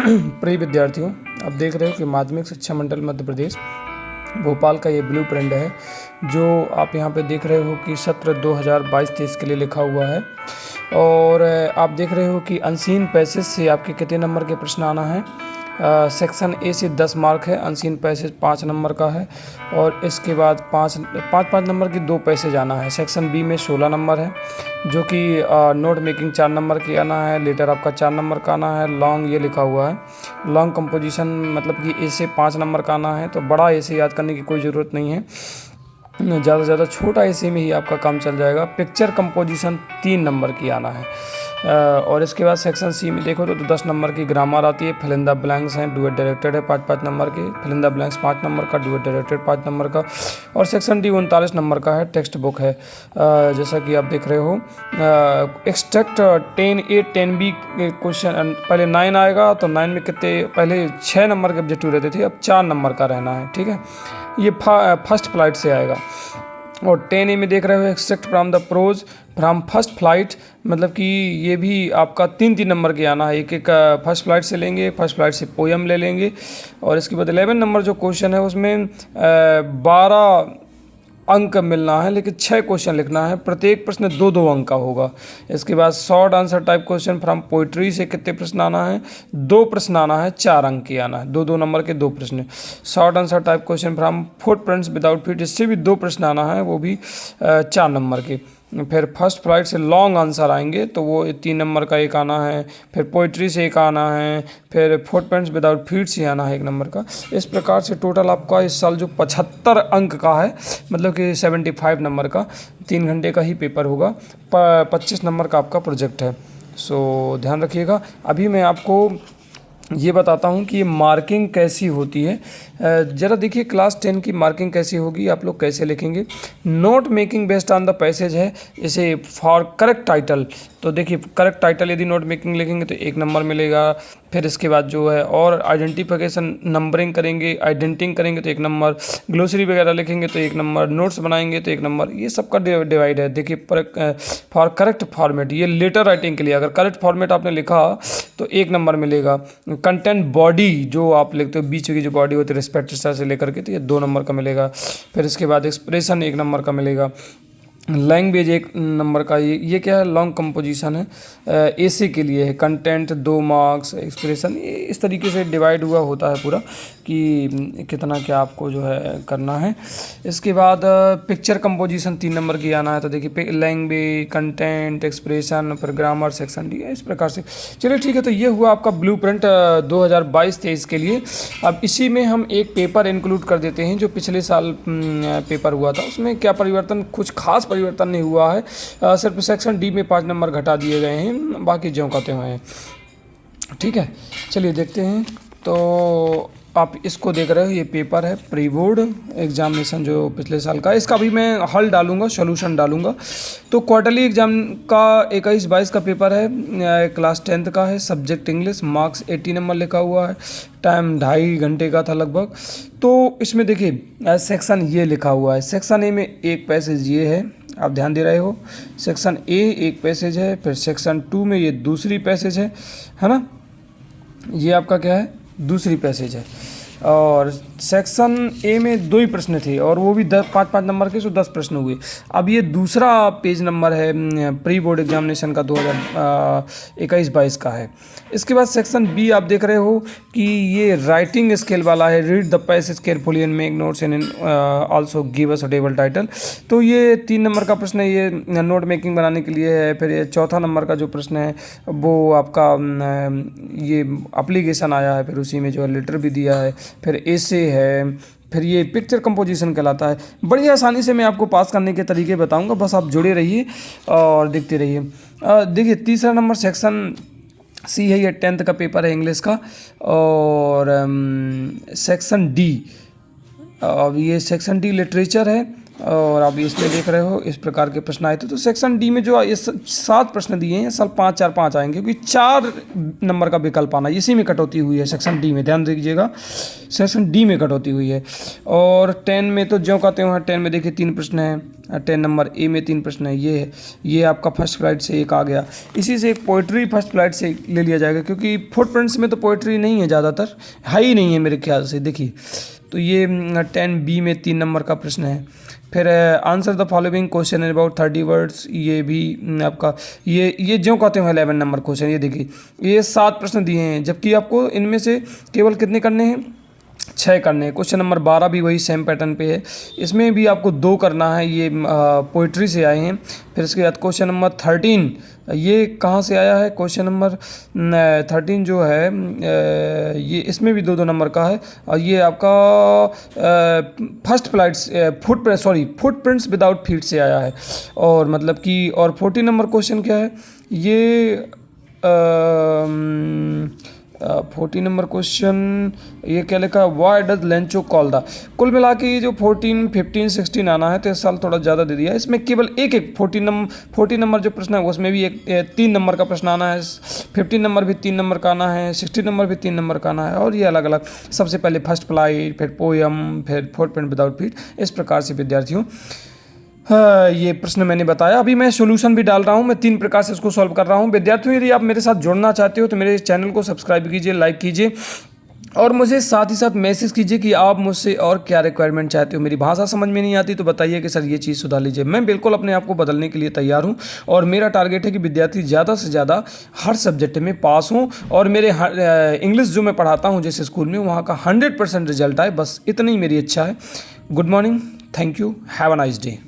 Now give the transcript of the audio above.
प्रिय विद्यार्थियों, आप देख रहे हो कि माध्यमिक शिक्षा मंडल मध्य प्रदेश भोपाल का ये ब्लू प्रिंट है जो आप यहाँ पे देख रहे हो कि सत्र 2022-23 के लिए लिखा हुआ है। और आप देख रहे हो कि अनसीन पैसेज से आपके कितने नंबर के प्रश्न आना है। सेक्शन ए से 10 मार्क है, अनसीन पैसेज 5 नंबर का है और इसके बाद 5 नंबर की 2 पैसेज आना है। सेक्शन बी में 16 नंबर है जो कि नोट मेकिंग 4 नंबर की आना है, लेटर आपका 4 नंबर का आना है। लॉन्ग ये लिखा हुआ है, लॉन्ग कंपोजिशन मतलब कि ए से 5 नंबर का आना है। तो बड़ा ए से याद करने की कोई ज़रूरत नहीं है, ज़्यादा से ज़्यादा छोटा ऐसे में ही आपका काम चल जाएगा। पिक्चर कंपोजिशन 3 नंबर की आना है। और इसके बाद सेक्शन सी में देखो तो 10 नंबर की ग्रामर आती है। फिल इन द ब्लैंक्स हैं, डू इट डायरेक्टेड है 5 नंबर के। Fill in the blanks 5 number का, डू इट डायरेक्टेड 5 नंबर का। और सेक्शन डी 39 नंबर का है, टेक्स्ट बुक है। जैसा कि आप देख रहे हो, एक्सट्रैक्ट 10A 10B क्वेश्चन पहले 9 आएगा तो 9 में कितने, पहले 6 नंबर के ऑब्जेक्टिव रहते थे, अब 4 नंबर का रहना है। ठीक है, ये फर्स्ट फ्लाइट से आएगा। और 10A में देख रहे हो extract from the prose from first flight, मतलब कि ये भी आपका 3 नंबर के आना है। एक फर्स्ट फ्लाइट से लेंगे, फर्स्ट फ्लाइट से पोयम ले लेंगे। और इसके बाद 11 नंबर जो क्वेश्चन है उसमें 12 अंक मिलना है, लेकिन 6 क्वेश्चन लिखना है, प्रत्येक प्रश्न 2-2 अंक का होगा। इसके बाद short answer type question from poetry से कितने प्रश्न आना है, 2 प्रश्न आना है, 4 अंक के आना है, 2-2 नंबर के 2 प्रश्न। Short answer type question from footprints without feet, इससे भी 2 प्रश्न आना है, वो भी 4 नंबर के। फिर फर्स्ट फ्लाइट से लॉन्ग आंसर आएंगे तो वो 3 नंबर का एक आना है। फिर पोइट्री से एक आना है, फिर फुटप्रिंट्स विदाउट फीट से आना है 1 नंबर का। इस प्रकार से टोटल आपका इस साल जो 75 अंक का है, मतलब कि 75 नंबर का 3 घंटे का ही पेपर होगा। 25 नंबर का आपका प्रोजेक्ट है। सो ध्यान रखिएगा। अभी मैं आपको ये बताता हूँ कि ये मार्किंग कैसी होती है। ज़रा देखिए क्लास 10 की मार्किंग कैसी होगी, आप लोग कैसे लिखेंगे। Note making based on the passage है, इसे फॉर करेक्ट टाइटल। तो देखिए करेक्ट टाइटल यदि नोट मेकिंग लिखेंगे तो 1 नंबर मिलेगा। फिर इसके बाद जो है और आइडेंटिफिकेशन नंबरिंग करेंगे, आइडेंटिंग करेंगे तो 1 नंबर, ग्लोसरी वगैरह लिखेंगे तो 1 नंबर, नोट्स बनाएंगे तो 1 नंबर। ये सबका डिवाइड है। देखिए फॉर करेक्ट फॉर्मेट, ये लेटर राइटिंग के लिए अगर करेक्ट फॉर्मेट आपने लिखा तो 1 नंबर मिलेगा। कंटेंट बॉडी जो आप लिखते हो, बीच की जो बॉडी होती है रिस्पेक्ट से लेकर के, तो ये 2 नंबर का मिलेगा। फिर इसके बाद एक्सप्रेशन 1 नंबर का मिलेगा। लैंग्वेज 1 नंबर का। ये क्या है, लॉन्ग कंपोजिशन है, एसे के लिए है। कंटेंट 2 मार्क्स, एक्सप्रेशन इस तरीके से डिवाइड हुआ होता है पूरा कि कितना क्या आपको जो है करना है। इसके बाद पिक्चर कंपोजिशन 3 नंबर की आना है। तो देखिए लैंग्वेज, कंटेंट, एक्सप्रेशन, फिर ग्रामर, सेक्शन डी, इस प्रकार से। चलिए ठीक है, तो ये हुआ आपका ब्लू प्रिंट 2022-23 के लिए। अब इसी में हम एक पेपर इंक्लूड कर देते हैं जो पिछले साल पेपर हुआ था। उसमें क्या परिवर्तन, कुछ खास परिवर्तन नहीं हुआ है, सिर्फ सेक्शन डी में 5 नंबर घटा दिए गए हैं, बाकी ज्यों का त्यों हैं। ठीक है, चलिए देखते हैं। तो आप इसको देख रहे हो, ये पेपर है प्री बोर्ड एग्जामिनेशन जो पिछले साल का है। इसका भी मैं हल डालूंगा, सॉल्यूशन डालूंगा। तो क्वार्टरली एग्जाम का 21-22 का पेपर है, क्लास 10th का है। सब्जेक्ट इंग्लिश, मार्क्स 80 नंबर लिखा हुआ है, टाइम 2.5 घंटे का था लगभग। तो इसमें देखिए सेक्शन ये लिखा हुआ है। सेक्शन ए में 1 पैसेज ये है, आप ध्यान दे रहे हो। सेक्शन ए 1 पैसेज है, फिर सेक्शन 2 में ये दूसरी पैसेज है ना, ये आपका क्या है, दूसरी पैसेज है। और सेक्शन ए में 2 ही प्रश्न थे और वो भी 5-5 नंबर के, सो 10 प्रश्न हुए। अब ये दूसरा पेज नंबर है, प्री बोर्ड एग्जामिनेशन का 2021-22 का है। इसके बाद सेक्शन बी आप देख रहे हो कि ये राइटिंग स्केल वाला है। Read the passage carefully and make notes and also give a suitable title. तो ये 3 नंबर का प्रश्न है, ये नोट मेकिंग बनाने के लिए है। फिर ये 4था नंबर का जो प्रश्न है वो आपका ये एप्लीकेशन आया है, फिर उसी में जो है लेटर भी दिया है, फिर एसे है, फिर ये पिक्चर कंपोजिशन कहलाता है। बड़ी आसानी से मैं आपको पास करने के तरीके बताऊंगा, बस आप जुड़े रहिए और देखते रहिए। देखिए तीसरा नंबर सेक्शन सी है, ये 10th का पेपर है इंग्लिश का। और सेक्शन डी, अब ये सेक्शन डी लिटरेचर है, और आप इसमें देख रहे हो इस प्रकार के प्रश्न आए थे। तो सेक्शन डी में जो ये 7 प्रश्न दिए हैं, साल 5 4 5 आएंगे, क्योंकि 4 नंबर का विकल्प आना, इसी में कटौती हुई है सेक्शन डी में, ध्यान दीजिएगा सेक्शन डी में कटौती हुई है। और 10 में तो ज्यों का त्यों है, 10 में देखिए 3 प्रश्न हैं, 10 नंबर ए में 3 प्रश्न है, ये आपका फर्स्ट फ्लाइट से एक आ गया। इसी से एक पोइट्री फर्स्ट फ्लाइट से ले लिया जाएगा, क्योंकि फुटप्रिंट्स में तो पोइट्री नहीं है, ज़्यादातर है ही नहीं है मेरे ख्याल से। देखिए तो ये 10 बी में 3 नंबर का प्रश्न है। फिर answer the following question in about 30 words, ये भी आपका ये ज्यों कहते हैं 11 नंबर क्वेश्चन। ये देखिए ये 7 प्रश्न दिए हैं, जबकि आपको इनमें से केवल कितने करने हैं, 6 करने हैं। क्वेश्चन नंबर 12 भी वही सेम पैटर्न पे है, इसमें भी आपको 2 करना है, ये पोइट्री से आए हैं। फिर इसके बाद क्वेश्चन नंबर 13, ये कहाँ से आया है, क्वेश्चन नंबर 13 जो है ये इसमें भी 2 नंबर का है, और ये आपका first flights footprints without feet से आया है। और मतलब कि और 14 नंबर क्वेश्चन क्या है, ये 14 नंबर क्वेश्चन ये क्या लिखा, why does Lencho call the. कुल मिला के ये जो 14 15 16 आना है, तो इस साल थोड़ा ज़्यादा दे दिया है। इसमें केवल एक 14 नंबर जो प्रश्न है उसमें भी 3 नंबर का प्रश्न आना है, 15 नंबर भी 3 नंबर का आना है, 16 नंबर भी 3 नंबर का आना है। और ये अलग अलग, सबसे पहले फर्स्ट फ्लाइट, फिर पोयम, फिर फुटप्रिंट विदाउट फीट, इस प्रकार से विद्यार्थियों ये प्रश्न मैंने बताया। अभी मैं सॉल्यूशन भी डाल रहा हूँ, मैं 3 प्रकार से इसको सॉल्व कर रहा हूँ। विद्यार्थियों यदि आप मेरे साथ जुड़ना चाहते हो तो मेरे चैनल को सब्सक्राइब कीजिए, लाइक कीजिए, और मुझे साथ ही साथ मैसेज कीजिए कि आप मुझसे और क्या रिक्वायरमेंट चाहते हो। मेरी भाषा समझ में नहीं आती तो बताइए कि सर ये चीज़ सुधार लीजिए। मैं बिल्कुल अपने आप को बदलने के लिए तैयार हूँ, और मेरा टारगेट है कि विद्यार्थी ज़्यादा से ज़्यादा हर सब्जेक्ट में पास हों, और मेरे इंग्लिश जो मैं पढ़ाता हूँ जिस स्कूल में, वहाँ का 100% रिजल्ट आए, बस इतनी ही मेरी इच्छा है। Good morning, thank you, have a nice day.